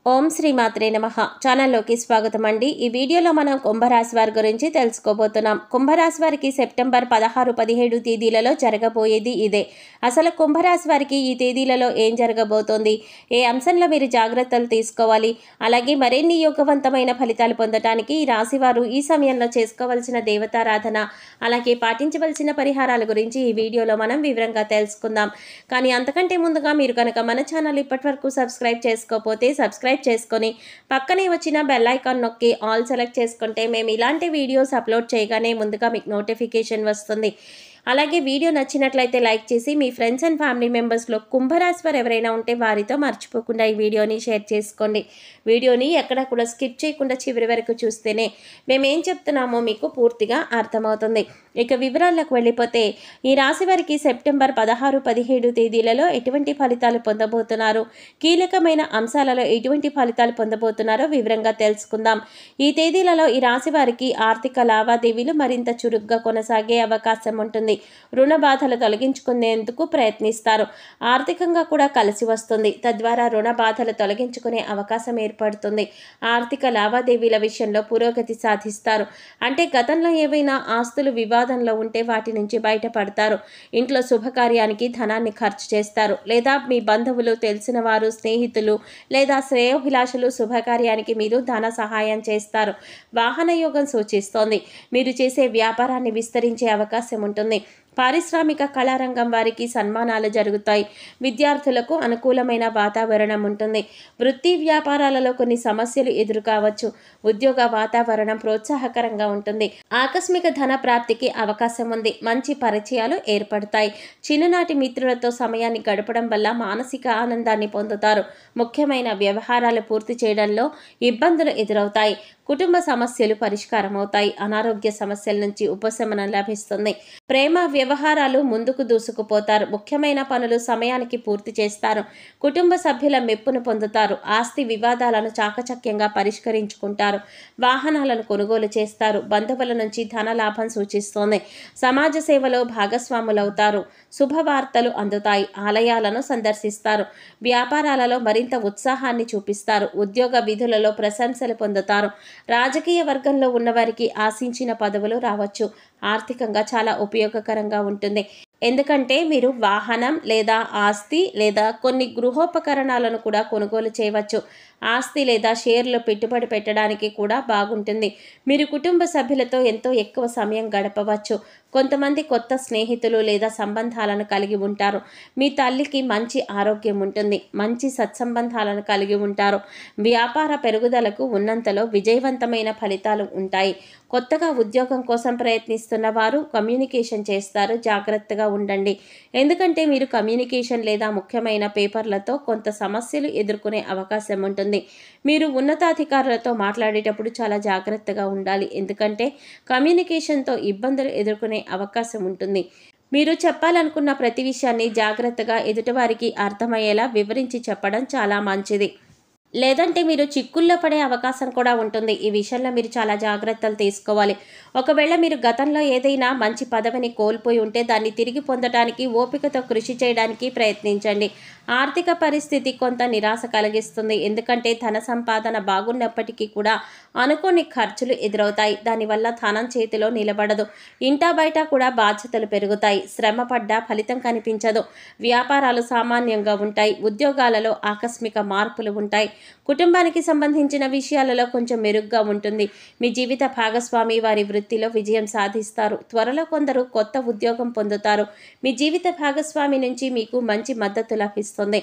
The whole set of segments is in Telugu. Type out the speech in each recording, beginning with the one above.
ఓం శ్రీ మాత్రే నమః ఛానల్లోకి స్వాగతం అండి। ఈ వీడియోలో మనం కుంభరాశి వారి గురించి తెలుసుకోబోతున్నాం। కుంభరాశి వారికి సెప్టెంబర్ 16, 17 తేదీలలో జరగబోయేది ఇదే। అసలు కుంభరాశి వారికి ఈ తేదీలలో ఏం జరగబోతోంది, ఏ అంశంలో మీరు జాగ్రత్తలు తీసుకోవాలి, అలాగే మరిన్ని యోగవంతమైన ఫలితాలు పొందడానికి ఈ రాశి వారు ఈ సమయంలో చేసుకోవాల్సిన దేవతారాధన, అలాగే పాటించవలసిన పరిహారాల గురించి ఈ వీడియోలో మనం వివరంగా తెలుసుకుందాం। కానీ అంతకంటే ముందుగా మీరు కనుక మన ఛానల్ ఇప్పటివరకు సబ్స్క్రైబ్ చేసుకోకపోతే సబ్స్క్రైబ్ చేసుకొని పక్కనే వచ్చిన బెల్ ఐకాన్ నొక్కి ఆల్ సెలెక్ట్ చేసుకుంటే మేము ఇలాంటి వీడియోస్ అప్లోడ్ చేయగానే ముందుగా మీకు నోటిఫికేషన్ వస్తుంది। అలాగే వీడియో నచ్చినట్లయితే లైక్ చేసి మీ ఫ్రెండ్స్ అండ్ ఫ్యామిలీ మెంబర్స్లో కుంభరాశి వారు ఎవరైనా ఉంటే వారితో మర్చిపోకుండా ఈ వీడియోని షేర్ చేసుకోండి। వీడియోని ఎక్కడ కూడా స్కిప్ చేయకుండా చివరి వరకు చూస్తేనే మేము ఏం చెప్తున్నామో మీకు పూర్తిగా అర్థమవుతుంది। ఇక వివరాలకు వెళ్ళిపోతే ఈ రాశి వారికి సెప్టెంబర్ 16, 17 తేదీలలో ఎటువంటి ఫలితాలు పొందబోతున్నారు, కీలకమైన అంశాలలో ఎటువంటి ఫలితాలు పొందబోతున్నారో వివరంగా తెలుసుకుందాం। ఈ తేదీలలో ఈ రాశి వారికి ఆర్థిక లావాదేవీలు మరింత చురుగ్గా కొనసాగే అవకాశం ఉంటుంది। రుణ బాధలు తొలగించుకునేందుకు ప్రయత్నిస్తారు। ఆర్థికంగా కూడా కలిసి వస్తుంది, తద్వారా రుణ బాధలు తొలగించుకునే అవకాశం ఏర్పడుతుంది। ఆర్థిక లావాదేవీల విషయంలో పురోగతి సాధిస్తారు। అంటే గతంలో ఏవైనా ఆస్తులు వివాదంలో ఉంటే వాటి నుంచి బయటపడతారు। ఇంట్లో శుభకార్యానికి ధనాన్ని ఖర్చు చేస్తారు, లేదా మీ బంధువులు, తెలిసిన వారు, స్నేహితులు లేదా శ్రేయోభిలాషులు శుభకార్యానికి మీరు ధన సహాయం చేస్తారు। వాహన యోగం సూచిస్తోంది। మీరు చేసే వ్యాపారాన్ని విస్తరించే అవకాశం ఉంటుంది। పారిశ్రామిక కళారంగం వారికి సన్మానాలు జరుగుతాయి। విద్యార్థులకు అనుకూలమైన వాతావరణం ఉంటుంది। వృత్తి వ్యాపారాలలో కొన్ని సమస్యలు ఎదురు కావచ్చు। ఉద్యోగ వాతావరణం ప్రోత్సాహకరంగా ఉంటుంది। ఆకస్మిక ధన ప్రాప్తికి అవకాశం ఉంది। మంచి పరిచయాలు ఏర్పడతాయి। చిన్ననాటి మిత్రులతో సమయాన్ని గడపడం వల్ల మానసిక ఆనందాన్ని పొందుతారు। ముఖ్యమైన వ్యవహారాలు పూర్తి చేయడంలో ఇబ్బందులు ఎదురవుతాయి। కుటుంబ సమస్యలు పరిష్కారం అవుతాయి। అనారోగ్య సమస్యల నుంచి ఉపశమనం లభిస్తుంది। ప్రేమ వ్యవహారాలు ముందుకు దూసుకుపోతారు। ముఖ్యమైన పనులు సమయానికి పూర్తి చేస్తారు। కుటుంబ సభ్యుల మెప్పును పొందుతారు। ఆస్తి వివాదాలను చాకచక్యంగా పరిష్కరించుకుంటారు। వాహనాలను కొనుగోలు చేస్తారు। బంధువుల నుంచి ధన లాభం సూచిస్తోంది। సమాజ సేవలో భాగస్వాములవుతారు। శుభవార్తలు అందుతాయి। ఆలయాలను సందర్శిస్తారు। వ్యాపారాలలో మరింత ఉత్సాహాన్ని చూపిస్తారు। ఉద్యోగ విధులలో ప్రశంసలు పొందుతారు। రాజకీయ వర్గంలో ఉన్నవారికి ఆశించిన పదవులు రావచ్చు। ఆర్థికంగా చాలా ఉపయోగకరంగా ఉంటుంది, ఎందుకంటే మీరు వాహనం లేదా ఆస్తి లేదా కొన్ని గృహోపకరణాలను కూడా కొనుగోలు చేయవచ్చు। ఆస్తి లేదా షేర్లు పెట్టుబడి పెట్టడానికి కూడా బాగుంటుంది। మీరు కుటుంబ సభ్యులతో ఎంతో ఎక్కువ సమయం గడపవచ్చు। కొంతమంది కొత్త స్నేహితులు లేదా సంబంధాలను కలిగి ఉంటారు। మీ తల్లికి మంచి ఆరోగ్యం ఉంటుంది। మంచి సత్సంబంధాలను కలిగి ఉంటారు। వ్యాపార పెరుగుదలకు ఉన్నంతలో విజయవంతమైన ఫలితాలు ఉంటాయి। కొత్తగా ఉద్యోగం కోసం ప్రయత్నిస్తున్న వారు కమ్యూనికేషన్ చేస్తారు। జాగ్రత్తగా ఉండండి, ఎందుకంటే మీరు కమ్యూనికేషన్ లేదా ముఖ్యమైన పేపర్లతో కొంత సమస్యలు ఎదుర్కొనే అవకాశం ఉంటుంది। మీరు ఉన్నతాధికారులతో మాట్లాడేటప్పుడు చాలా జాగ్రత్తగా ఉండాలి, ఎందుకంటే కమ్యూనికేషన్తో ఇబ్బందులు ఎదుర్కొనే అవకాశం ఉంటుంది। మీరు చెప్పాలనుకున్న ప్రతి విషయాన్ని జాగ్రత్తగా ఎదుటివారికి అర్థమయ్యేలా వివరించి చెప్పడం చాలా మంచిది, లేదంటే మీరు చిక్కుల్లో పడే అవకాశం కూడా ఉంటుంది। ఈ విషయంలో మీరు చాలా జాగ్రత్తలు తీసుకోవాలి। ఒకవేళ మీరు గతంలో ఏదైనా మంచి పదవిని కోల్పోయి ఉంటే దాన్ని తిరిగి పొందడానికి ఓపికతో కృషి చేయడానికి ప్రయత్నించండి। ఆర్థిక పరిస్థితి కొంత నిరాశ కలిగిస్తుంది, ఎందుకంటే ధన సంపాదన బాగున్నప్పటికీ కూడా అనుకోని ఖర్చులు ఎదురవుతాయి। దానివల్ల ధనం చేతిలో నిలబడదు। ఇంటా బయట కూడా బాధ్యతలు పెరుగుతాయి। శ్రమ పడ్డా ఫలితం కనిపించదు। వ్యాపారాలు సామాన్యంగా ఉంటాయి। ఉద్యోగాలలో ఆకస్మిక మార్పులు ఉంటాయి। కుటుంబానికి సంబంధించిన విషయాలలో కొంచెం మెరుగ్గా ఉంటుంది। మీ జీవిత భాగస్వామి వారి వృత్తిలో విజయం సాధిస్తారు। త్వరలో కొందరు కొత్త ఉద్యోగం పొందుతారు। మీ జీవిత భాగస్వామి నుంచి మీకు మంచి మద్దతు లభిస్తుంది।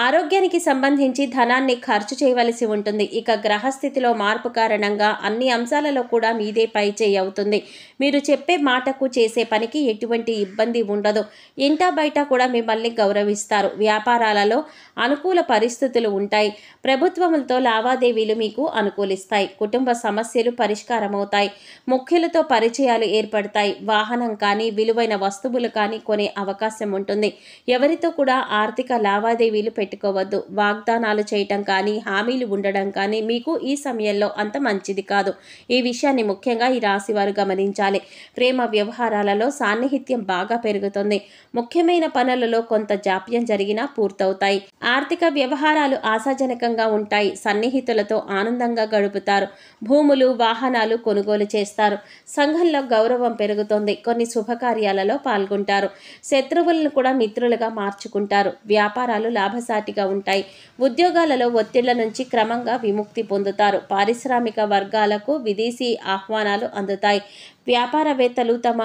ఆరోగ్యానికి సంబంధించి ధనాన్ని ఖర్చు చేయవలసి ఉంటుంది। ఇక గ్రహస్థితిలో మార్పు కారణంగా అన్ని అంశాలలో కూడా మీదే పైచేయి అవుతుంది। మీరు చెప్పే మాటకు చేసే పనికి ఎటువంటి ఇబ్బంది ఉండదు। ఇంటా బయట కూడా మిమ్మల్ని గౌరవిస్తారు। వ్యాపారాలలో అనుకూల పరిస్థితులు ఉంటాయి। ప్రభుత్వములతో లావాదేవీలు మీకు అనుకూలిస్తాయి। కుటుంబ సమస్యలు పరిష్కారమవుతాయి। ముఖ్యులతో పరిచయాలు ఏర్పడతాయి। వాహనం కానీ విలువైన వస్తువులు కానీ కొనే అవకాశం ఉంటుంది। ఎవరితో కూడా ఆర్థిక లావాదేవీలు పెట్టుకోవద్దు। వాగ్దానాలు చేయటం కానీ హామీలు ఉండడం కానీ మీకు ఈ సమయంలో అంత మంచిది కాదు। ఈ విషయాన్ని ముఖ్యంగా ఈ రాశి వారు గమనించాలి। ప్రేమ వ్యవహారాలలో సాన్నిహిత్యం బాగా పెరుగుతుంది। ముఖ్యమైన పనులలో కొంత జాప్యం జరిగినా పూర్తవుతాయి। ఆర్థిక వ్యవహారాలు ఆశాజనకంగా ఉంటాయి. సన్నిహితులతో ఆనందంగా గడుపుతారు. భూములు, వాహనాలు కొనుగోలు చేస్తారు. సంఘంలో గౌరవం పెరుగుతుంది. కొన్ని శుభకార్యాలలో పాల్గొంటారు. శత్రువులను కూడా మిత్రులుగా మార్చుకుంటారు. వ్యాపారాలు లాభసాటిగా ఉంటాయి. ఉద్యోగాలలో ఒత్తిళ్ల నుంచి క్రమంగా విముక్తి పొందుతారు. పారిశ్రామిక వర్గాలకు విదేశీ ఆహ్వానాలు అందుతాయి. వ్యాపారవేత్తలు తమ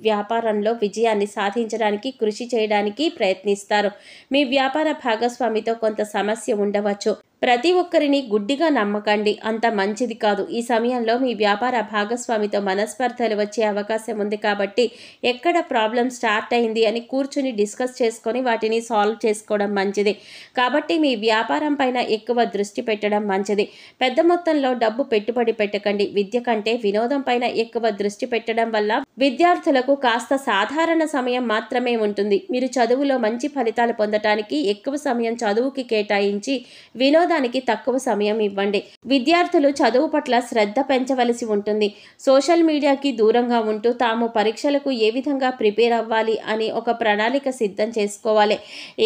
వ్యాపారంలో విజయాన్ని సాధించడానికి కృషి చేయడానికి ప్రయత్నిస్తారు. మీ వ్యాపార భాగస్వామితో కొంత సమస్య ఉండవచ్చు. ప్రతి ఒక్కరిని గుడ్డిగా నమ్మకండి, అంత మంచిది కాదు. ఈ సమయంలో మీ వ్యాపార భాగస్వామితో మనస్పర్ధలు వచ్చే అవకాశం ఉంది కాబట్టి ఎక్కడ ప్రాబ్లం స్టార్ట్ అయింది అని కూర్చుని డిస్కస్ చేసుకొని వాటిని సాల్వ్ చేసుకోవడం మంచిది. కాబట్టి మీ వ్యాపారం పైన ఎక్కువ దృష్టి పెట్టడం మంచిది. పెద్ద మొత్తంలో డబ్బు పెట్టుబడి పెట్టకండి. విద్య కంటే వినోదం పైన ఎక్కువ దృష్టి పెట్టడం వల్ల విద్యార్థులకు కాస్త సాధారణ సమయం మాత్రమే ఉంటుంది. మీరు చదువులో మంచి ఫలితాలు పొందటానికి ఎక్కువ సమయం చదువుకి కేటాయించి వినోదానికి తక్కువ సమయం ఇవ్వండి. విద్యార్థులు చదువు పట్ల శ్రద్ధ పెంచవలసి ఉంటుంది. సోషల్ మీడియాకి దూరంగా ఉంటూ తాము పరీక్షలకు ఏ విధంగా ప్రిపేర్ అవ్వాలి అని ఒక ప్రణాళిక సిద్ధం చేసుకోవాలి.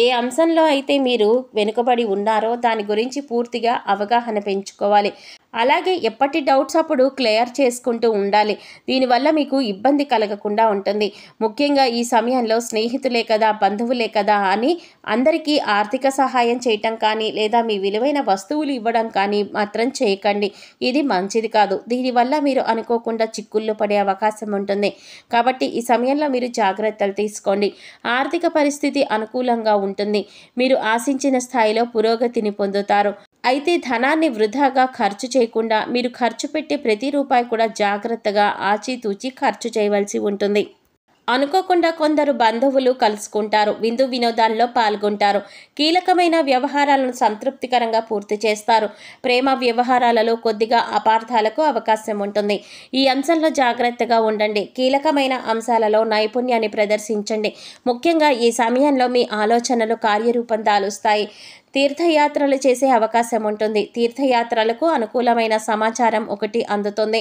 ఏ అంశంలో అయితే మీరు వెనుకబడి ఉన్నారో దాని గురించి పూర్తిగా అవగాహన పెంచుకోవాలి. అలాగే ఎప్పటి డౌట్స్ అప్పుడు క్లియర్ చేసుకుంటూ ఉండాలి. దీనివల్ల మీకు ఇబ్బంది కలగకుండా ఉంటుంది. ముఖ్యంగా ఈ సమయంలో స్నేహితులే కదా, బంధువులే కదా అని అందరికీ ఆర్థిక సహాయం చేయటం కానీ లేదా మీ విలువైన వస్తువులు ఇవ్వడం కానీ మాత్రం చేయకండి. ఇది మంచిది కాదు. దీనివల్ల మీరు అనుకోకుండా చిక్కుల్లో పడే అవకాశం ఉంటుంది. కాబట్టి ఈ సమయంలో మీరు జాగ్రత్తలు తీసుకోండి. ఆర్థిక పరిస్థితి అనుకూలంగా ఉంటుంది. మీరు ఆశించిన స్థాయిలో పురోగతిని పొందుతారు. అయితే ధనాన్ని వృధాగా ఖర్చు చేయకుండా మీరు ఖర్చు పెట్టే ప్రతి రూపాయి కూడా జాగ్రత్తగా ఆచితూచి ఖర్చు చేయవలసి ఉంటుంది. అనుకోకుండా కొందరు బంధువులు కలుసుకుంటారు. విందు వినోదాల్లో పాల్గొంటారు. కీలకమైన వ్యవహారాలను సంతృప్తికరంగా పూర్తి చేస్తారు. ప్రేమ వ్యవహారాలలో కొద్దిగా అపార్థాలకు అవకాశం ఉంటుంది. ఈ అంశంలో జాగ్రత్తగా ఉండండి. కీలకమైన అంశాలలో నైపుణ్యాన్ని ప్రదర్శించండి. ముఖ్యంగా ఈ సమయంలో మీ ఆలోచనలు కార్యరూపం దాలుస్తాయి. తీర్థయాత్రలు చేసే అవకాశం ఉంటుంది. తీర్థయాత్రలకు అనుకూలమైన సమాచారం ఒకటి అందుతుంది.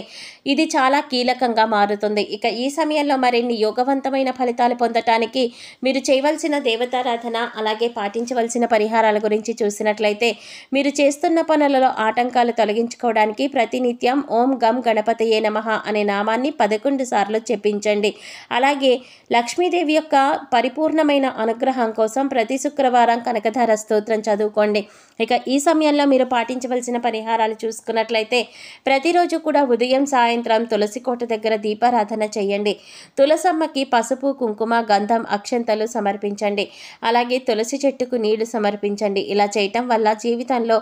ఇది చాలా కీలకంగా మారుతుంది. ఇక ఈ సమయంలో మరిన్ని యోగవంతమైన ఫలితాలు పొందటానికి మీరు చేయవలసిన దేవతారాధన అలాగే పాటించవలసిన పరిహారాల గురించి చూసినట్లయితే మీరు చేస్తున్న పనులలో ఆటంకాలు తొలగించుకోవడానికి ప్రతినిత్యం ఓం గం గణపతయే నమః అనే నామాన్ని 11 సార్లు జపించండి. అలాగే లక్ష్మీదేవి యొక్క పరిపూర్ణమైన అనుగ్రహం కోసం ప్రతి శుక్రవారం కనకధార స్తోత్రం చదువుకోండి. ఇక ఈ సమయంలో మీరు పాటించవలసిన పరిహారాలు చూసుకున్నట్లయితే ప్రతిరోజు కూడా ఉదయం సాయంత్రం తులసి కోట దగ్గర దీపారాధన చేయండి. తులసమ్మకి పసుపు, కుంకుమ, గంధం, అక్షంతలు సమర్పించండి. అలాగే తులసి చెట్టుకు నీళ్లు సమర్పించండి. ఇలా చేయటం వల్ల జీవితంలో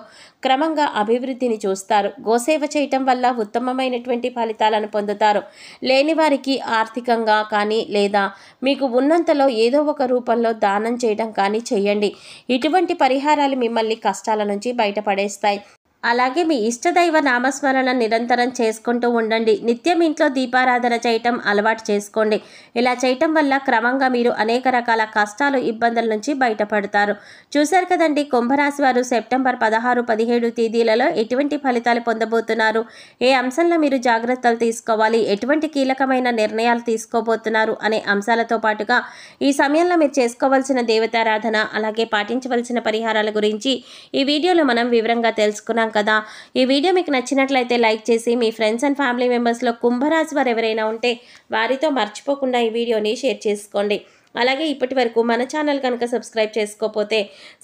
క్రమంగా అభివృద్ధిని చూస్తారు. గోసేవ చేయటం వల్ల ఉత్తమమైనటువంటి ఫలితాలను పొందుతారు. లేని వారికి ఆర్థికంగా కానీ లేదా మీకు ఉన్నంతలో ఏదో ఒక రూపంలో దానం చేయడం కానీ చేయండి. ఇటువంటి పరిహారాలు మిమ్మల్ని కష్టాల నుంచి బయటపడేస్తాయి. అలాగే మీ ఇష్టదైవ నామస్మరణ నిరంతరం చేసుకుంటూ ఉండండి. నిత్యం ఇంట్లో దీపారాధన చేయటం అలవాటు చేసుకోండి. ఇలా చేయటం వల్ల క్రమంగా మీరు అనేక రకాల కష్టాలు, ఇబ్బందుల నుంచి బయటపడతారు. చూశారు కదండి, కుంభరాశి వారు సెప్టెంబర్ 16, 17 తేదీలలో ఎటువంటి ఫలితాలు పొందబోతున్నారు, ఏ అంశంలో మీరు జాగ్రత్తలు తీసుకోవాలి, ఎటువంటి కీలకమైన నిర్ణయాలు తీసుకోబోతున్నారు అనే అంశాలతో పాటుగా ఈ సమయంలో మీరు చేసుకోవాల్సిన దేవతారాధన అలాగే పాటించవలసిన పరిహారాల గురించి ఈ వీడియోలో మనం వివరంగా తెలుసుకున్నాం కదా. ఈ వీడియో మీకు నచ్చినట్లయితే లైక్ చేసి మీ ఫ్రెండ్స్ అండ్ ఫ్యామిలీ మెంబర్స్లో కుంభరాశి వారు ఎవరైనా ఉంటే వారితో మర్చిపోకుండా ఈ వీడియోని షేర్ చేసుకోండి. అలాగే ఇప్పటి వరకు మన ఛానల్ కనుక సబ్స్క్రైబ్ చేసుకోకపోతే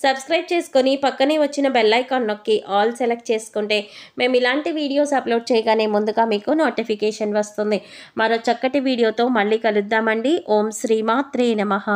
సబ్స్క్రైబ్ చేసుకొని పక్కనే వచ్చిన బెల్ ఐకాన్ నొక్కి ఆల్ సెలెక్ట్ చేసుకుంటే మేము ఇలాంటి వీడియోస్ అప్లోడ్ చేయగానే ముందుగా మీకు నోటిఫికేషన్ వస్తుంది. మరో చక్కటి వీడియోతో మళ్ళీ కలుద్దామండి. ఓం శ్రీమాత్రే నమః.